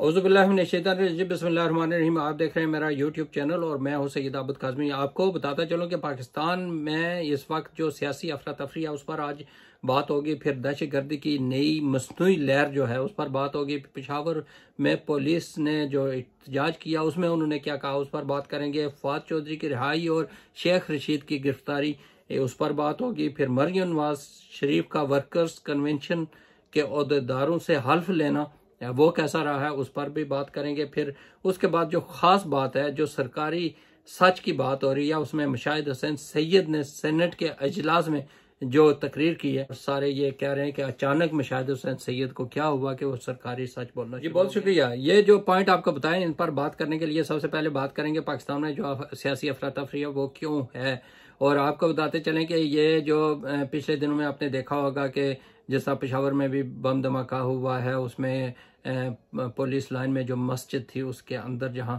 बिस्मिल्लाहिर्रहमानिर्रहीम। आप देख रहे हैं मेरा यूट्यूब चैनल और मैं हूं सैयद आबिद काज़मी। आपको बताता चलूं कि पाकिस्तान में इस वक्त जो सियासी अफरा तफरी है उस पर आज बात होगी। फिर दहशतगर्दी की नई मसनूई लहर जो है उस पर बात होगी। पेशावर में पुलिस ने जो एहतजाज किया उसमें उन्होंने क्या कहा उस पर बात करेंगे। फवाद चौधरी की रिहाई और शेख रशीद की गिरफ्तारी उस पर बात होगी। फिर मरियम नवाज शरीफ का वर्कर्स कन्वेंशन के ओहदेदारों से हल्फ लेना वो कैसा रहा है उस पर भी बात करेंगे। फिर उसके बाद जो खास बात है जो सरकारी सच की बात हो रही है उसमें मुशाहिद हुसैन सैयद ने सेनेट के अजलास में जो तकरीर की है, सारे ये कह रहे हैं कि अचानक मुशाहिद हुसैन सैयद को क्या हुआ कि वो सरकारी सच बोलना। जी बहुत शुक्रिया। ये जो पॉइंट आपको बताएं इन पर बात करने के लिए सबसे पहले बात करेंगे पाकिस्तान में जो सियासी अफरा तफरी है वो क्यों है। और आपको बताते चलें कि ये जो पिछले दिनों में आपने देखा होगा कि जिस तरह पेशावर में भी बम धमाका हुआ है, उसमें पुलिस लाइन में जो मस्जिद थी उसके अंदर जहां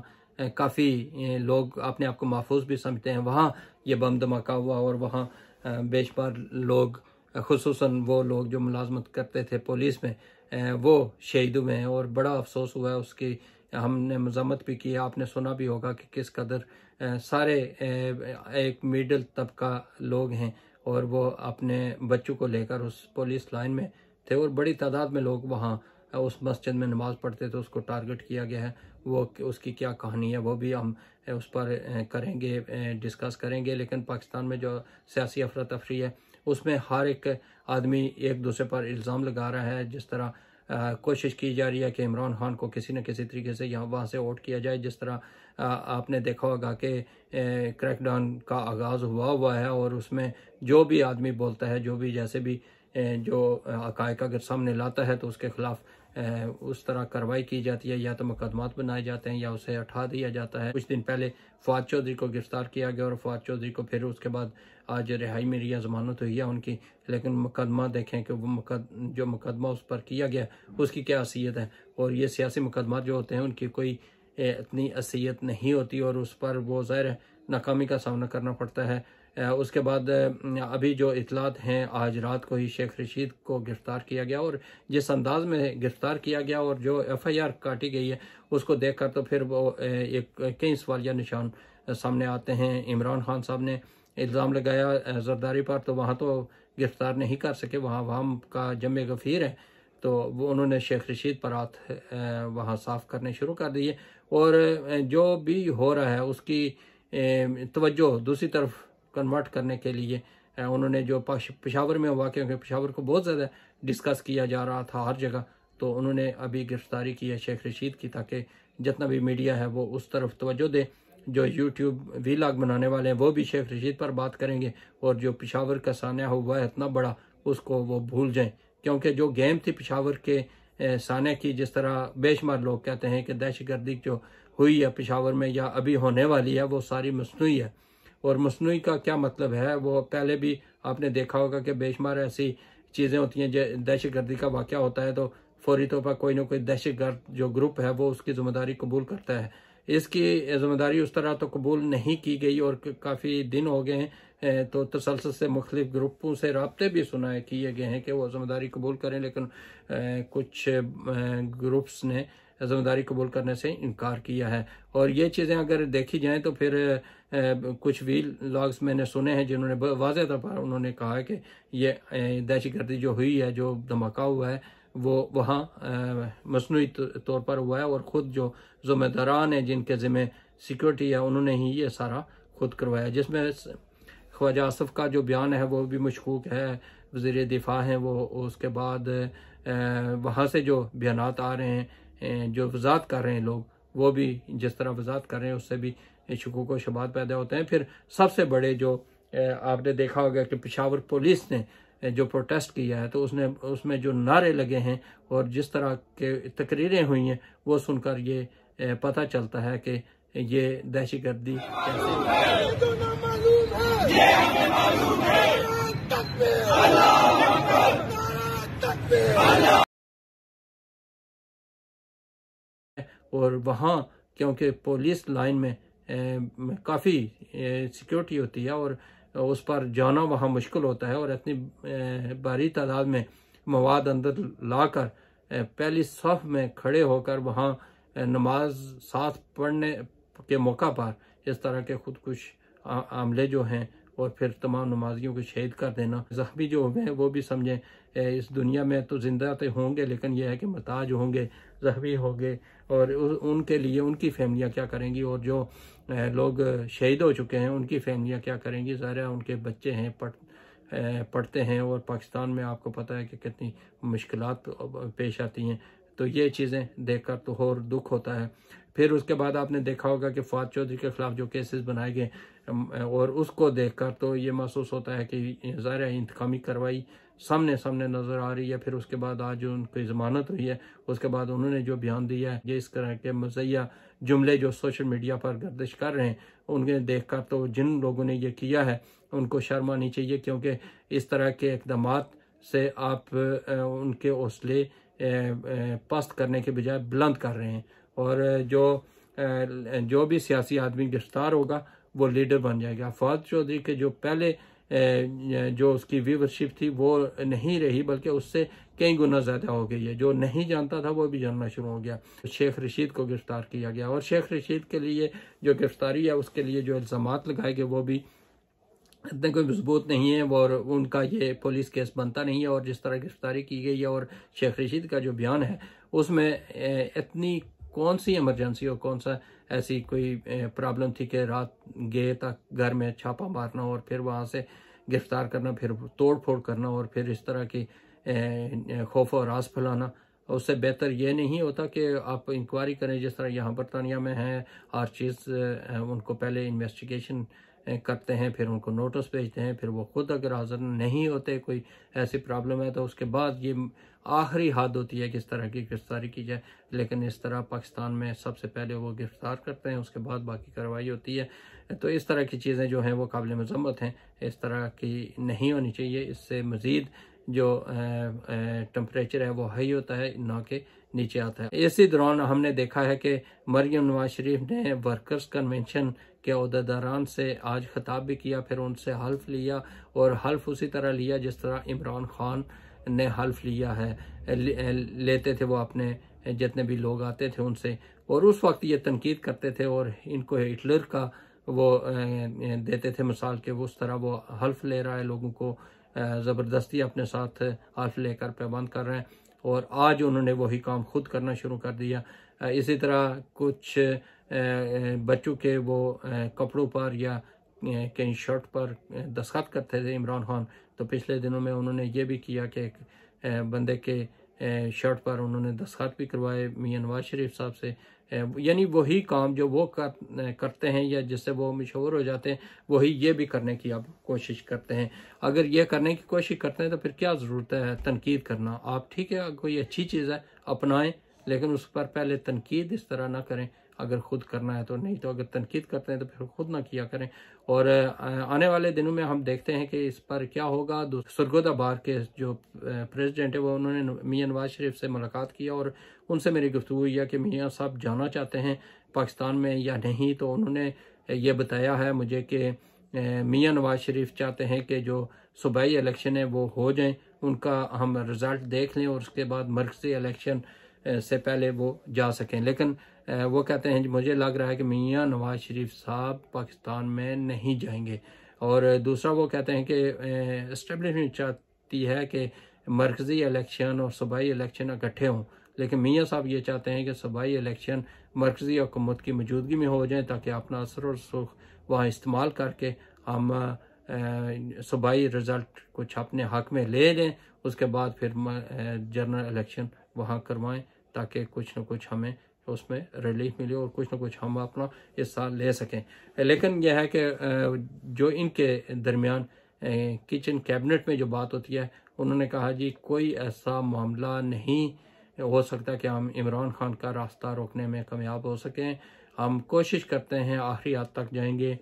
काफ़ी लोग अपने आप को महफूज भी समझते हैं वहाँ ये बम धमाका हुआ और वहाँ बेशुमार लोग खुसूसन वो लोग जो मुलाजमत करते थे पुलिस में वो शहीद हुए हैं और बड़ा अफसोस हुआ है। उसकी हमने मजम्मत भी की। आपने सुना भी होगा कि किस कदर सारे एक मिडिल तबका लोग हैं और वो अपने बच्चों को लेकर उस पुलिस लाइन में थे और बड़ी तादाद में लोग वहाँ उस मस्जिद में नमाज पढ़ते थे। उसको टारगेट किया गया है। वो उसकी क्या कहानी है वो भी हम उस पर करेंगे, डिस्कस करेंगे। लेकिन पाकिस्तान में जो सियासी अफरा तफरी है उसमें हर एक आदमी एक दूसरे पर इल्ज़ाम लगा रहा है। जिस तरह कोशिश की जा रही है कि इमरान खान को किसी न किसी तरीके से यहाँ वहाँ से आउट किया जाए। जिस तरह आपने देखा होगा कि क्रैकडाउन का आगाज़ हुआ है और उसमें जो भी आदमी बोलता है, जो भी जैसे भी जो हक़ाइक़ अगर सामने लाता है तो उसके खिलाफ उस तरह कार्रवाई की जाती है, या तो मुकदमात बनाए जाते हैं या उसे हटा दिया जाता है। कुछ दिन पहले फवाद चौधरी को गिरफ्तार किया गया और फवाद चौधरी को फिर उसके बाद आज रिहाई मिली है, जमानत हुई है उनकी। लेकिन मुकदमा देखें कि वो जो मुकदमा उस पर किया गया उसकी क्या हैसियत है। और ये सियासी मुकदमा जो होते हैं उनकी कोई इतनी हैसियत नहीं होती और उस पर वो ज़ाहिर है नाकामी का सामना करना पड़ता है। उसके बाद अभी जो इतलात हैं आज रात को ही शेख रशीद को गिरफ्तार किया गया और जिस अंदाज में गिरफ्तार किया गया और जो FIR काटी गई है उसको देखकर तो फिर वो एक कई सवालिया निशान सामने आते हैं। इमरान खान साहब ने इल्ज़ाम लगाया जरदारी पर, तो वहाँ तो गिरफ्तार नहीं कर सके, वहाँ वाम का जमे गफ़ीर है, तो वो उन्होंने शेख रशीद पर हाथ वहाँ साफ़ करने शुरू कर दिए। और जो भी हो रहा है उसकी तवज्जो दूसरी तरफ कन्वर्ट करने के लिए उन्होंने जो पेशावर में हुआ, क्योंकि पेशावर को बहुत ज़्यादा डिस्कस किया जा रहा था हर जगह, तो उन्होंने अभी गिरफ्तारी की है शेख रशीद की ताकि जितना भी मीडिया है वो उस तरफ तवज्जो दे। जो यूट्यूब वीलॉग बनाने वाले हैं वो भी शेख रशीद पर बात करेंगे और जो पेशावर का सान्या हुआ है इतना बड़ा उसको वो भूल जाएं। क्योंकि जो गेम थी पेशावर के सान्या की, जिस तरह बेशुमार लोग कहते हैं कि दहशतगर्दी जो हुई है पेशावर में या अभी होने वाली है वो सारी मसनूई है। और मसनूई का क्या मतलब है वो पहले भी आपने देखा होगा कि बेशुमार ऐसी चीज़ें होती हैं। दहशतगर्दी का वाक़या होता है तो फौरी तौर पर कोई ना कोई दहशतगर्द जो ग्रुप है वो उसकी ज़िम्मेदारी कबूल करता है। इसकी ज़िम्मेदारी उस तरह तो कबूल नहीं की गई और काफ़ी दिन हो गए हैं, तो तसलसल से मुख्तलिफ ग्रुपों से रब्ते भी किए गए हैं कि वो ज़िम्मेदारी कबूल करें, लेकिन कुछ ग्रुप्स ने ज़िम्मेदारी कबूल करने से इनकार किया है। और ये चीज़ें अगर देखी जाएं तो फिर कुछ व्लॉग्स मैंने सुने हैं जिन्होंने वाज़ेह तौर पर उन्होंने कहा है कि ये दहशतगर्दी जो हुई है, जो धमाका हुआ है वो वहाँ मसनूई तौर पर हुआ है और ख़ुद जो ज़िम्मेदारान हैं जिनके ज़िम्मे सिक्योरिटी है उन्होंने ही ये सारा खुद करवाया। जिसमें ख्वाजा आसिफ का जो बयान है वो भी मशकूक है, वज़ीर दिफा हैं वो। उसके बाद वहाँ से जो बयानात आ रहे हैं, जो वजात कर रहे हैं लोग, वो भी जिस तरह वजात कर रहे हैं उससे भी शकूक व शुबात पैदा होते हैं। फिर सबसे बड़े जो आपने देखा होगा कि पेशावर पुलिस ने जो प्रोटेस्ट किया है तो उसमें जो नारे लगे हैं और जिस तरह के तकरीरें हुई हैं वो सुनकर ये पता चलता है कि ये दहशतगर्दी और वहाँ क्योंकि पुलिस लाइन में काफ़ी सिक्योरिटी होती है और उस पर जाना वहाँ मुश्किल होता है और इतनी भारी तादाद में मवाद अंदर लाकर पहली सफ में खड़े होकर वहाँ नमाज साथ पढ़ने के मौका पर इस तरह के खुदकुश हमले जो हैं और फिर तमाम नमाजियों को शहीद कर देना, ज़ख्मी जो हुए हैं वो भी समझें इस दुनिया में तो जिंदा तो होंगे लेकिन यह है कि महताज होंगे, ज़ख्मी होंगे, और उनके लिए उनकी फैमिलियाँ क्या करेंगी, और जो लोग शहीद हो चुके हैं उनकी फैमिलियाँ क्या करेंगी। ज़ाहिर है उनके बच्चे हैं पढ़ते हैं, और पाकिस्तान में आपको पता है कि कितनी मुश्किलात पेश आती हैं। तो ये चीज़ें देखकर तो और दुख होता है। फिर उसके बाद आपने देखा होगा कि फवाद चौधरी के खिलाफ जो केसेस बनाए गए और उसको देखकर तो ये महसूस होता है कि ज़ाहिर है इंतकामी कार्रवाई सामने सामने नज़र आ रही है। फिर उसके बाद आज जो उनकी ज़मानत हुई है उसके बाद उन्होंने जो बयान दिया है, ये इस तरह के मज़हिया जुमले जो सोशल मीडिया पर गर्दिश कर रहे हैं उनके देखकर तो जिन लोगों ने ये किया है उनको शर्म आनी चाहिए, क्योंकि इस तरह के इक़दामात से आप उनके हौसले पस्त करने के बजाय बुलंद कर रहे हैं। और जो भी सियासी आदमी गिरफ्तार होगा वो लीडर बन जाएगा। फवाद चौधरी के जो पहले जो उसकी व्यूवरशिप थी वो नहीं रही बल्कि उससे कई गुना ज़्यादा हो गई है। जो नहीं जानता था वो भी जानना शुरू हो गया। शेख रशीद को गिरफ्तार किया गया और शेख रशीद के लिए जो गिरफ्तारी है उसके लिए जो इल्ज़ामात लगाए गए वो भी इतने कोई मजबूत नहीं है और उनका ये पुलिस केस बनता नहीं है। और जिस तरह गिरफ्तारी की गई है और शेख रशीद का जो बयान है उसमें इतनी कौन सी इमरजेंसी और कौन सा ऐसी कोई प्रॉब्लम थी कि रात गए तक घर में छापा मारना और फिर वहाँ से गिरफ्तार करना, फिर तोड़ फोड़ करना और फिर इस तरह की खौफ और राज फैलाना। उससे बेहतर ये नहीं होता कि आप इंक्वायरी करें जिस तरह यहाँ बरतानिया में है। हर चीज़ उनको पहले इन्वेस्टिगेशन करते हैं, फिर उनको नोटिस भेजते हैं, फिर वो खुद अगर हाजिर नहीं होते, कोई ऐसी प्रॉब्लम है तो उसके बाद ये आखिरी हद होती है किस तरह की गिरफ्तारी की जाए। लेकिन इस तरह पाकिस्तान में सबसे पहले वो गिरफ्तार करते हैं, उसके बाद बाकी कार्रवाई होती है। तो इस तरह की चीज़ें जो हैं वो काबिल मज़म्मत हैं, इस तरह की नहीं होनी चाहिए। इससे मज़ीद जो टेम्परेचर है वो हाई होता है ना कि नीचे आता है। इसी दौरान हमने देखा है कि मरियम नवाज शरीफ ने वर्कर्स कन्वेंशन के अहदेदारान से आज खिताब भी किया, फिर उनसे हल्फ लिया और हल्फ उसी तरह लिया जिस तरह इमरान खान ने हल्फ लिया है, लेते थे वो अपने जितने भी लोग आते थे उनसे, और उस वक्त ये तनकीद करते थे और इनको हिटलर का वो देते थे मिसाल के उस तरह वो हल्फ ले रहा है, लोगों को ज़बरदस्ती अपने साथ हल्फ लेकर पाबंद कर रहे हैं। और आज उन्होंने वही काम खुद करना शुरू कर दिया। इसी तरह कुछ बच्चों के वो कपड़ों पर या कहीं शर्ट पर दस्तखत करते थे इमरान खान, तो पिछले दिनों में उन्होंने ये भी किया कि एक बंदे के शर्ट पर उन्होंने दस्तखत भी करवाए मियां नवाज शरीफ साहब से। यानी वही काम जो वो करते हैं या जिससे वो मशहूर हो जाते हैं वही ये भी करने की आप कोशिश करते हैं। अगर ये करने की कोशिश करते हैं तो फिर क्या ज़रूरत है तनकीद करना। आप ठीक है कोई अच्छी चीज़ है अपनाएं, लेकिन उस पर पहले तनकीद इस तरह ना करें। अगर खुद करना है तो, नहीं तो अगर तनकीद करते हैं तो फिर खुद ना किया करें। और आने वाले दिनों में हम देखते हैं कि इस पर क्या होगा। सरगोदा बार के जो प्रेसिडेंट है वो उन्होंने मियां नवाज शरीफ से मुलाकात किया और उनसे मेरी गुफ्तगू हुई है कि मियां साहब जाना चाहते हैं पाकिस्तान में या नहीं। तो उन्होंने ये बताया है मुझे कि मियां नवाज शरीफ चाहते हैं कि जो सूबाई इलेक्शन है वो हो जाएं, उनका हम रिज़ल्ट देख लें और उसके बाद मरकज़ी इलेक्शन से पहले वो जा सकें। लेकिन वो कहते हैं मुझे लग रहा है कि मियां नवाज शरीफ साहब पाकिस्तान में नहीं जाएंगे। और दूसरा वो कहते हैं कि इस्टेब्लिशमेंट चाहती है कि मरकज़ी इलेक्शन और सूबाई इलेक्शन इकट्ठे हों, लेकिन मियां साहब ये चाहते हैं कि सूबाई इलेक्शन मरकज़ी हुकूमत की मौजूदगी में हो जाए ताकि अपना असर और सुख वहाँ इस्तेमाल करके हम सूबाई रिज़ल्ट कुछ अपने हक में ले लें, उसके बाद फिर जनरल इलेक्शन वहाँ करवाएं ताकि कुछ न कुछ हमें उसमें रिलीफ मिले और कुछ न कुछ हम अपना हिस्सा ले सकें। लेकिन यह है कि जो इनके दरमियान किचन कैबिनेट में जो बात होती है, उन्होंने कहा जी कोई ऐसा मामला नहीं हो सकता कि हम इमरान खान का रास्ता रोकने में कामयाब हो सकें। हम कोशिश करते हैं आखिरी हद तक जाएंगे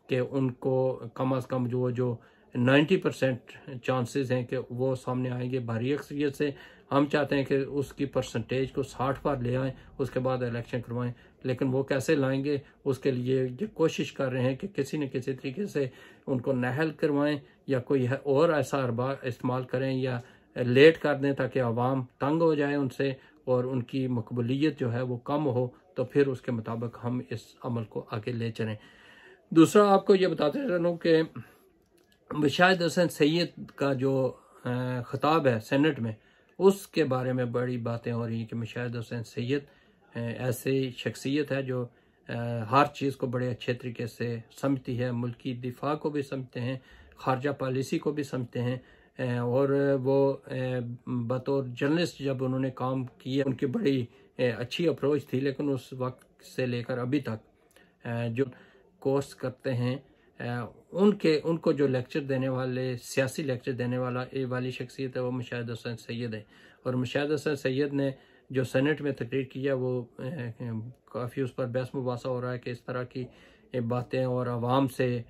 कि उनको कम अज़ कम जो 90% चांसेस हैं कि वो सामने आएंगे भारी अक्सरियत से। हम चाहते हैं कि उसकी परसेंटेज को 60 पर ले आएँ, उसके बाद इलेक्शन करवाएं। लेकिन वो कैसे लाएंगे उसके लिए ये कोशिश कर रहे हैं कि किसी न किसी तरीके से उनको नहल करवाएं या कोई और ऐसा अरबा इस्तेमाल करें या लेट कर दें ताकि आवाम तंग हो जाए उनसे और उनकी मकबूलियत जो है वो कम हो, तो फिर उसके मुताबिक हम इस अमल को आगे ले चलें। दूसरा आपको ये बताते चलूँ कि मुशाहिद हसन सैयद का जो ख़िताब है सेनेट में, उसके बारे में बड़ी बातें हो रही हैं कि मुशाहिद हसन सैयद ऐसी शख्सियत है जो हर चीज़ को बड़े अच्छे तरीके से समझती है, मुल्की दिफा को भी समझते हैं, खारजा पॉलिसी को भी समझते हैं। और वो बतौर जर्नलिस्ट जब उन्होंने काम किया उनकी बड़ी अच्छी अप्रोच थी, लेकिन उस वक्त से लेकर अभी तक जो कोर्स करते हैं उनको जो लेक्चर देने वाले, सियासी लेक्चर देने वाली शख्सियत है वो मुशाहिद हसन सैयद है। और मुशाहिद हसन सैयद ने जो सेनेट में तकरीर किया वो काफ़ी उस पर बहस मुबासा हो रहा है कि इस तरह की बातें और आवाम से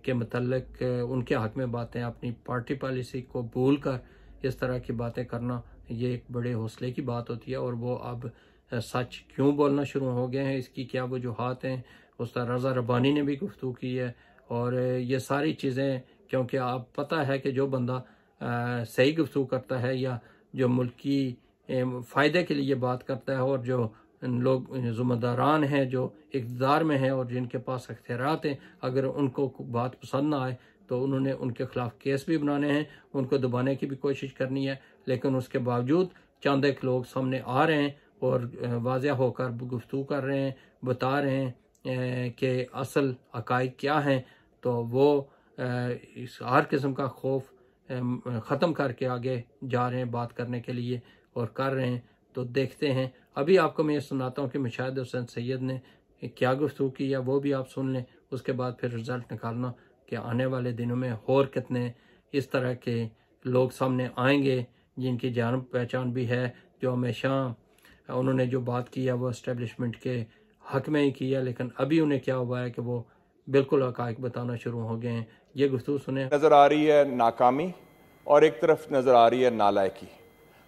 के मतलब उनके हक़ में बातें, अपनी पार्टी पॉलिसी को भूल कर इस तरह की बातें करना, ये एक बड़े हौसले की बात होती है। और वो अब सच क्यों बोलना शुरू हो गए हैं, इसकी क्या वजूहात हैं, उस्ताद रज़ा रब्बानी ने भी गुफ्तगू की है। और ये सारी चीज़ें, क्योंकि आप पता है कि जो बंदा सही गुफ्तगू करता है या जो मुल्क की फ़ायदे के लिए बात करता है और जो लोग ज़िम्मेदारान हैं, जो इक़्तिदार में हैं और जिनके पास अख्तियारात हैं, अगर उनको बात पसंद ना आए तो उन्होंने उनके ख़िलाफ़ केस भी बनाने हैं, उनको दबाने की भी कोशिश करनी है। लेकिन उसके बावजूद चंद एक लोग सामने आ रहे हैं और वाज़ेह होकर गुफ्तगू कर रहे हैं, बता रहे हैं कि असल हक़ाइक़ क्या हैं, तो वो इस हर किस्म का खौफ ख़त्म करके आगे जा रहे हैं बात करने के लिए और कर रहे हैं। तो देखते हैं, अभी आपको मैं ये सुनाता हूँ कि मुशाहिद हसन सैयद ने क्या गुफ्तगू की है, वो भी आप सुन लें। उसके बाद फिर रिज़ल्ट निकालना कि आने वाले दिनों में और कितने इस तरह के लोग सामने आएंगे जिनकी जान पहचान भी है, जो हमेशा उन्होंने जो बात की है वो इस्टेब्लिशमेंट के हक़ में ही की है, लेकिन अभी उन्हें क्या हुआ है कि वो बिल्कुल हक़ाइक़ बताना शुरू हो गए हैं। ये गुफ्तगू सुने। नज़र आ रही है नाकामी और एक तरफ नज़र आ रही है नालायकी।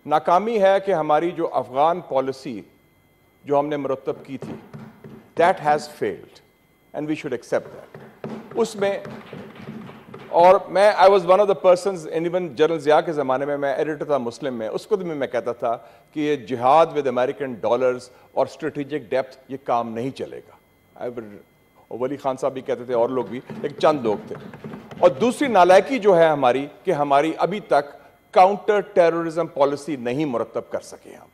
नाकामी है कि हमारी जो अफ़गान पॉलिसी जो हमने मुरतब की थी, that has failed and we should accept that. उसमें और I was one of the persons, even general Zia के ज़माने में मैं एडिटर था मुस्लिम में, उसको भी मैं कहता था कि ये जिहाद विद अमेरिकन डॉलर्स और स्ट्रेटेजिक डेप्थ ये काम नहीं चलेगा। वली खान साहब भी कहते थे और लोग भी, एक चंद लोग थे। और दूसरी नालायकी जो है हमारी कि हमारी अभी तक काउंटर टेररिज्म पॉलिसी नहीं मुरतब कर सके हम।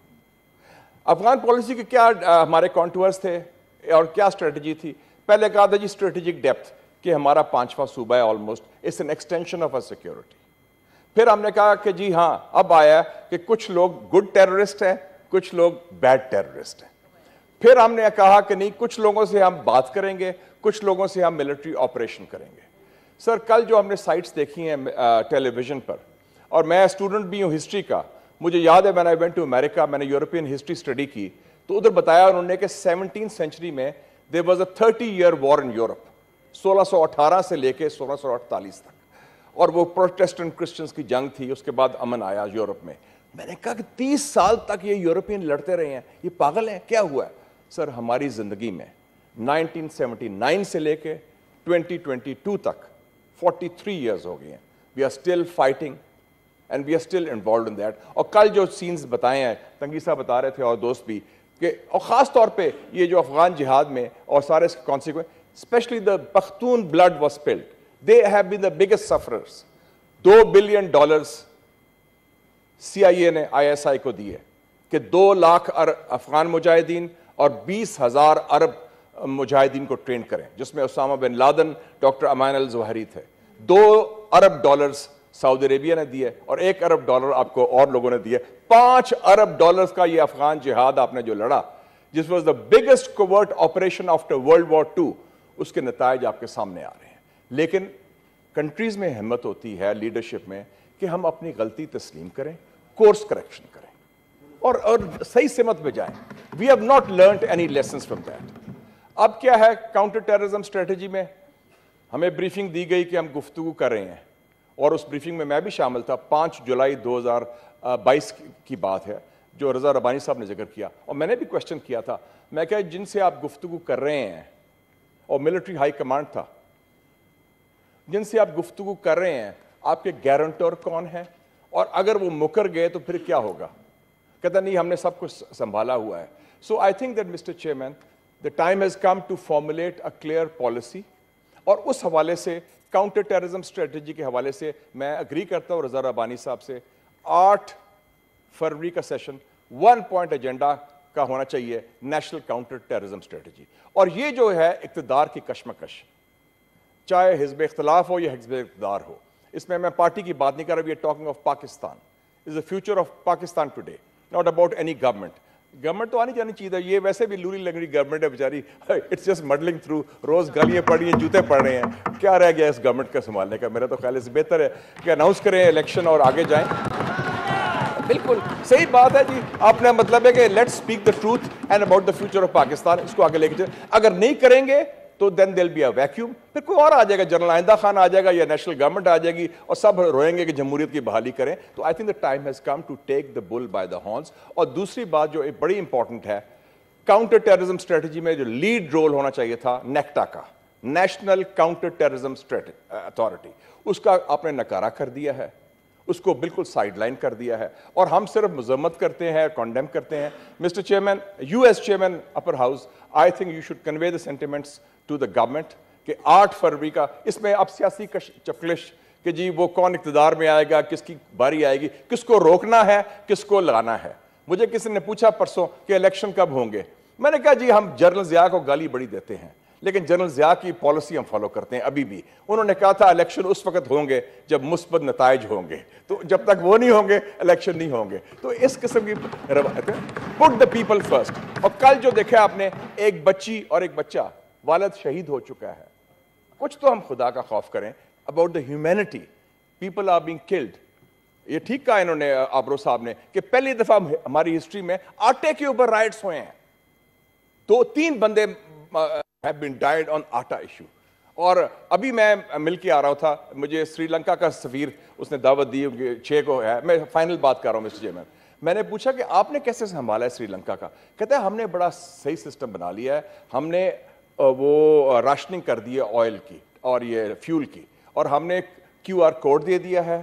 अफगान पॉलिसी के क्या हमारे कॉन्टूर्स थे और क्या स्ट्रेटजी थी? पहले कहा था जी स्ट्रेटेजिक डेप्थ, कि हमारा 5वां सूबा है almost, it's an extension of a security. फिर हमने कहा कि जी हाँ, अब आया कि कुछ लोग गुड टेररिस्ट हैं, कुछ लोग बैड टेररिस्ट हैं। फिर हमने कहा कि नहीं, कुछ लोगों से हम बात करेंगे, कुछ लोगों से हम मिलिट्री ऑपरेशन करेंगे। सर, कल जो हमने साइट्स देखी हैं टेलीविजन पर, और मैं स्टूडेंट भी हूँ हिस्ट्री का, मुझे याद है when I went to America, मैंने यूरोपियन हिस्ट्री स्टडी की, तो उधर बताया उन्होंने कि 17th सेंचुरी में there was a 30-year war in Europe, 1618 से लेके 1648 तक, और वो प्रोटेस्टेंट क्रिश्चियंस की जंग थी। उसके बाद अमन आया यूरोप में। मैंने कहा कि 30 साल तक ये यूरोपियन लड़ते रहे हैं, ये पागल हैं, क्या हुआ है? सर, हमारी जिंदगी में 1979 से लेके 2022 तक 43 years हो गए हैं। We are still fighting and we are still involve in that. और कल जो सीन्स बताए हैं, तंगी साहब बता रहे थे और दोस्त भी, कि और ख़ास तौर पे ये जो अफगान जिहाद में और सारे consequence, specially the Pakhtun blood was spilled, they have been the biggest sufferers. $2 billion CIA ने ISI को दिए कि 2 लाख अफगान मुजाहिदीन और 20,000 अरब मुजाहिदीन को ट्रेन करें, जिसमें उसामा बिन लादेन, डॉक्टर अमान अल ज़वाहिरी थे। $2 अरब सऊदी अरेबिया ने दिए और $1 अरब आपको और लोगों ने दिए। $5 अरब का ये अफगान जिहाद आपने जो लड़ा, जिस was the biggest covert operation after world war II, उसके नतायज आपके सामने आ रहे हैं। लेकिन कंट्रीज में हिम्मत होती है लीडरशिप में कि हम अपनी गलती तस्लीम करें, कोर्स करेक्शन करें और सही सिमत में जाएं। We have not learned any lessons from that. अब क्या है काउंटर टेररिज्म स्ट्रेटेजी में? हमें ब्रीफिंग दी गई कि हम गुफ्तगू कर रहे हैं, और उस ब्रीफिंग में मैं भी शामिल था। 5 जुलाई 2022 की बात है, जो रज़ा रब्बानी साहब ने जिक्र किया, और मैंने भी क्वेश्चन किया था। मैं कहा, जिनसे आप गुफ्तगू कर रहे हैं, और मिलिट्री हाई कमांड था, जिनसे आप गुफ्तगू कर रहे हैं, आपके गारंटर कौन है, और अगर वो मुकर गए तो फिर क्या होगा? कहता नहीं, हमने सब कुछ संभाला हुआ है। So I think that mister chairman, the time has come to formulate a clear policy, और उस हवाले से काउंटर टेररिज्म स्ट्रेटजी के हवाले से मैं अग्री करता हूं रजा रब्बानी साहब से। 8 फरवरी का सेशन 1 पॉइंट एजेंडा का होना चाहिए, नेशनल काउंटर टेररिज्म स्ट्रेटजी। और ये जो है इक़्तिदार की कशमकश, चाहे हिज़्ब इख्तिलाफ हो या हिज़्ब इक़्तिदार हो, इसमें मैं पार्टी की बात नहीं कर रहा। We are talking of Pakistan, is the future of Pakistan today, not about any government. Government तो आनी जानी चाहिए, ये वैसे भी लूरी लंगड़ी गवर्नमेंट है बेचारी, इट्स जस्ट मडलिंग थ्रू, रोज गालियां पड़ रही हैं, जूते पड़ रहे हैं, क्या रह गया इस गवर्नमेंट का संभालने का? मेरा तो ख्याल है बेहतर है कि अनाउंस करें इलेक्शन और आगे जाएं। बिल्कुल सही बात है जी, आपने मतलब है कि let's speak the truth and about the future of Pakistan, इसको आगे लेके चलें। अगर नहीं करेंगे तो then there be a vacuum, फिर कोई और आ जाएगा, जनरल आइंदा खान आ जाएगा या नेशनल गवर्नमेंट आ जाएगी और सब रोएंगे कि जमहूरियत की बहाली करें। तो I think the time has come to take the bull by the horns. और दूसरी बात जो एक बड़ी इंपॉर्टेंट है, काउंटर टेररिज्म स्ट्रेटजी में जो लीड रोल होना चाहिए था नेक्टा का, नेशनल काउंटर टेररिज्म अथॉरिटी, उसका आपने नकारा कर दिया है, उसको बिल्कुल साइडलाइन कर दिया है, और हम सिर्फ मजम्मत करते हैं, कॉन्डेम करते हैं। Mister chairman, you as chairman upper house, I think you should convey the sentiments to the government कि 8 फरवरी का, इसमें अब सियासी चपलिश कि जी वो कौन इक़्तिदार में आएगा, किसकी बारी आएगी, किसको रोकना है, किसको लगाना है। मुझे किसी ने पूछा परसों कि इलेक्शन कब होंगे, मैंने कहा जी हम जनरल ज़िया को गाली बड़ी देते हैं, लेकिन जनरल ज़िया की पॉलिसी हम फॉलो करते हैं अभी भी। उन्होंने कहा था इलेक्शन उस वक्त होंगे जब मुस्बत नताइज होंगे, तो जब तक वो नहीं होंगे इलेक्शन नहीं होंगे। तो इस किस्म की रवायत है, पुट द पीपल फर्स्ट। और कल जो देखा आपने, एक बच्ची और एक बच्चा, वालिद शहीद हो चुका है। कुछ तो हम खुदा का खौफ करें about the humanity, people are being killed. ये ठीक कहा इन्होंने आबरो साहब ने कि पहली दफा हमारी हिस्ट्री में आटे के ऊपर राइट्स हुए हैं। 2-3 बंदे have been died on आटा इशू। और अभी मैं मिल के आ रहा था, मुझे श्रीलंका का सफीर उसने दावत दी 6 को है, मैं फाइनल बात कर रहा हूँ मिस्टर चेयरमैन। मैंने पूछा कि आपने कैसे संभाला है श्रीलंका का? कहता है हमने बड़ा सही सिस्टम बना लिया है, हमने वो राशनिंग कर दी है ऑयल की और ये फ्यूल की, और हमने QR कोड दे दिया है।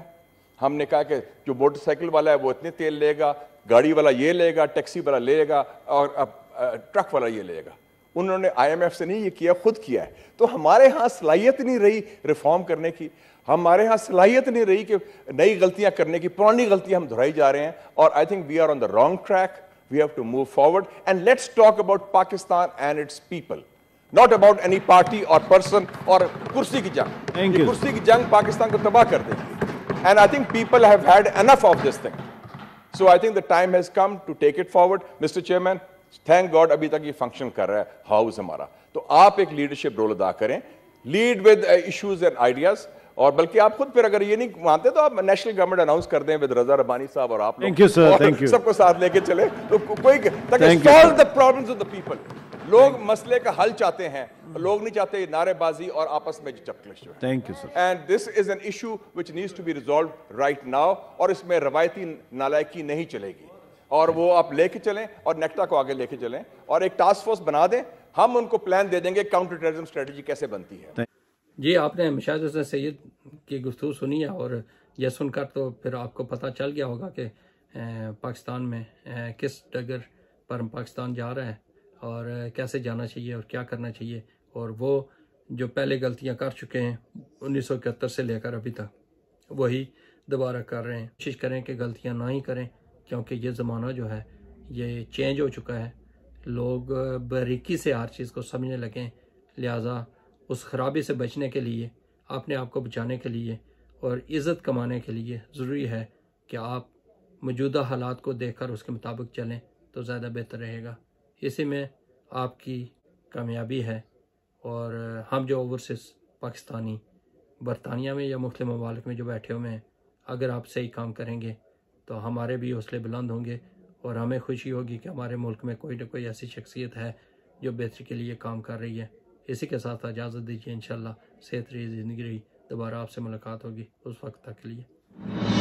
हमने कहा कि जो मोटरसाइकिल वाला है वो इतने तेल लेगा, गाड़ी वाला ये लेगा, टैक्सी वाला लेगा, और ट्रक वाला ये लेगा। उन्होंने IMF से नहीं ये किया, खुद किया है। तो हमारे यहाँ सलाहियत नहीं रही रिफॉर्म करने की, हमारे यहाँ सलाहियत नहीं रही कि नई गलतियां करने की, पुरानी गलतियां हम दोहराई जा रहे हैं। और I think we are on the wrong track, we have to move forward and let's talk about Pakistan and its people, not about any party और पर्सन और कुर्सी की जंग। कुर्सी की जंग पाकिस्तान को तबाह कर देगी, and I think people have had enough of this thing. So I think the time has come to take it forward. Mister chairman, thank god अभी तक ये फंक्शन कर रहा है हाउस हमारा, तो आप एक लीडरशिप रोल अदा करें, lead with issues and ideas. और बल्कि आप खुद फिर अगर ये नहीं मानते तो आप नेशनल गवर्नमेंट अनाउंस कर दें विद रजा रब्बानी साहब और आप लोग, सबको साथ लेके चले, तो कोई solve the problems of the people. लोग मसले का हल चाहते हैं, लोग नहीं चाहते नारेबाजी और आपस में चपलिश। Thank you sir. And this is an issue which needs to be resolved right now, और इसमें रवायती नालायकी नहीं चलेगी, और वो आप लेके चलें और नेक्टा को आगे लेके चलें और एक टास्क फोर्स बना दें। हम उनको प्लान दे देंगे काउंटर टेररिज्म स्ट्रेटजी कैसे बनती है। जी, आपने मुशाहिद हसन सैयद की गुफ्तगू सुनी है, और यह सुनकर तो फिर आपको पता चल गया होगा कि पाकिस्तान में किस डगर पर हम पाकिस्तान जा रहा है और कैसे जाना चाहिए और क्या करना चाहिए। और वो जो पहले गलतियां कर चुके हैं 1971 से लेकर अभी तक, वही दोबारा कर रहे हैं। कोशिश करें कि गलतियां ना ही करें, क्योंकि ये ज़माना जो है ये चेंज हो चुका है, लोग बारीकी से हर चीज़ को समझने लगें। लिहाजा उस खराबी से बचने के लिए, अपने आप को बचाने के लिए और इज़्ज़त कमाने के लिए ज़रूरी है कि आप मौजूदा हालात को देखकर उसके मुताबिक चलें, तो ज़्यादा बेहतर रहेगा। इसी में आपकी कामयाबी है। और हम जो ओवरसीज़ पाकिस्तानी बरतानिया में या मुख्तलिफ ममालिक में जो बैठे हुए हैं, अगर आप सही काम करेंगे तो हमारे भी हौसले बुलंद होंगे और हमें खुशी होगी कि हमारे मुल्क में कोई ना कोई ऐसी शख्सियत है जो बेहतरी के लिए काम कर रही है। इसी के साथ इजाज़त दीजिए, इंशाल्लाह सेहत रही ज़िंदगी रही, दोबारा आपसे मुलाकात होगी, उस वक्त तक के लिए।